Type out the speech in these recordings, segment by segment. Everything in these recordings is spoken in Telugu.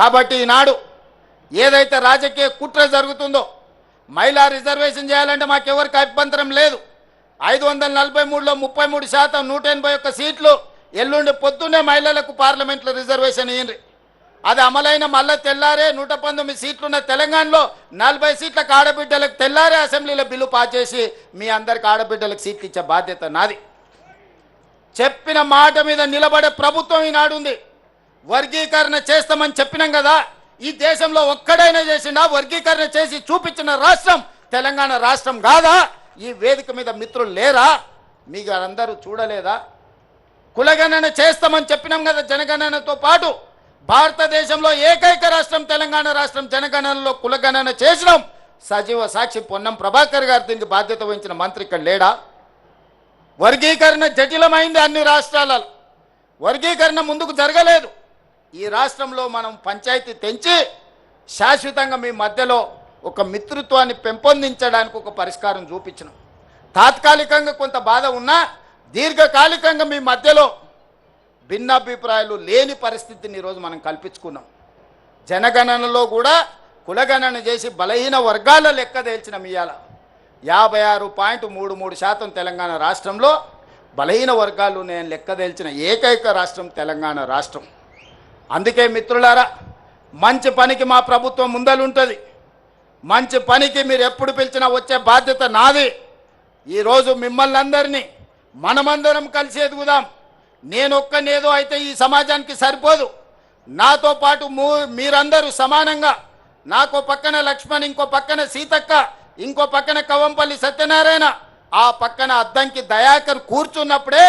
కాబట్టి ఈనాడు ఏదైతే రాజకీయ కుట్ర జరుగుతుందో మహిళా రిజర్వేషన్ చేయాలంటే మాకెవరికి అభ్యంతరం లేదు. 543లో 33%, 181 సీట్లు ఎల్లుండి పొద్దున్నే మహిళలకు పార్లమెంట్లో రిజర్వేషన్ ఇయ్యండి. అది అమలైన మళ్ళీ తెల్లారే 119 సీట్లున్న తెలంగాణలో 40 సీట్లకు ఆడబిడ్డలకు తెల్లారే అసెంబ్లీలో బిల్లు పాస్ చేసి మీ అందరికి ఆడబిడ్డలకు సీట్లు ఇచ్చే బాధ్యత నాది. చెప్పిన మాట మీద నిలబడే ప్రభుత్వం ఈనాడు ఉంది. వర్గీకరణ చేస్తామని చెప్పినాం కదా, ఈ దేశంలో ఒక్కడైనా చేసిండా? వర్గీకరణ చేసి చూపించిన రాష్ట్రం తెలంగాణ రాష్ట్రం కాదా? ఈ వేదిక మీద మిత్రులు లేరా? మీకు అందరూ చూడలేదా? కులగణన చేస్తామని చెప్పినాం కదా. జనగణనతో పాటు భారతదేశంలో ఏకైక రాష్ట్రం తెలంగాణ రాష్ట్రం. జనగణనలో కులగణన చేసినాం. సజీవ సాక్షి పొన్నం ప్రభాకర్ గారు దీనికి బాధ్యత వహించిన మంత్రి ఇక్కడ లేడా? వర్గీకరణ జటిలమైంది అన్ని రాష్ట్రాలలో. వర్గీకరణ ముందుకు జరగలేదు. ఈ రాష్ట్రంలో మనం పంచాయతీ తెంచి శాశ్వతంగా మీ మధ్యలో ఒక మిత్రత్వాన్ని పెంపొందించడానికి ఒక పరిష్కారం చూపించినాం. తాత్కాలికంగా కొంత బాధ ఉన్నా దీర్ఘకాలికంగా మీ మధ్యలో భిన్నాభిప్రాయాలు లేని పరిస్థితిని ఈరోజు మనం కల్పించుకున్నాం. జనగణనలో కూడా కులగణన చేసి బలహీన వర్గాల లెక్క తేల్చిన ఇవాళ 56.33% తెలంగాణ రాష్ట్రంలో బలహీన వర్గాలు నేను లెక్క తేల్చిన ఏకైక రాష్ట్రం తెలంగాణ రాష్ట్రం. అందుకే మిత్రులారా, మంచి పనికి మా ప్రభుత్వం ముందలుంటుంది. మంచి పనికి మీరు ఎప్పుడు పిలిచినా వచ్చే బాధ్యత నాది. ఈరోజు మిమ్మల్ని అందరినీ మనమందరం కలిసి ఎదుగుదాం. నేనొక్కనేదో అయితే ఈ సమాజానికి సరిపోదు. నాతో పాటు మీరందరూ సమానంగా, నాకో పక్కన లక్ష్మణ్, ఇంకో పక్కన సీతక్క, ఇంకో పక్కన కవంపల్లి సత్యనారాయణ, ఆ పక్కన అద్దంకి దయాకర్ కూర్చున్నప్పుడే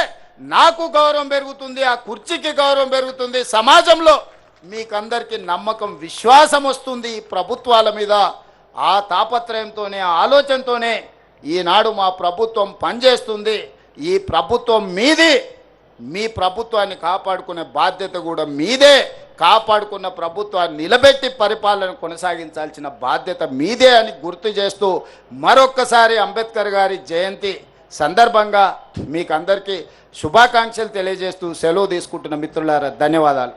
నాకు గౌరవం పెరుగుతుంది, ఆ కుర్చీకి గౌరవం పెరుగుతుంది. సమాజంలో మీకందరికీ నమ్మకం, విశ్వాసం వస్తుంది ఈ ప్రభుత్వాల మీద. ఆ తాపత్రయంతోనే, ఆ ఆలోచనతోనే ఈనాడు మా ప్రభుత్వం పనిచేస్తుంది. ఈ ప్రభుత్వం మీది. మీ ప్రభుత్వాన్ని కాపాడుకునే బాధ్యత కూడా మీదే. కాపాడుకున్న ప్రభుత్వాన్ని నిలబెట్టి పరిపాలన కొనసాగించాల్సిన బాధ్యత మీదే అని గుర్తు చేస్తూ మరొక్కసారి అంబేద్కర్ గారి జయంతి సందర్భంగా మీకు అందరికీ శుభాకాంక్షలు తెలియజేస్తూ సెలవు తీసుకుంటున్న మిత్రులారా, ధన్యవాదాలు.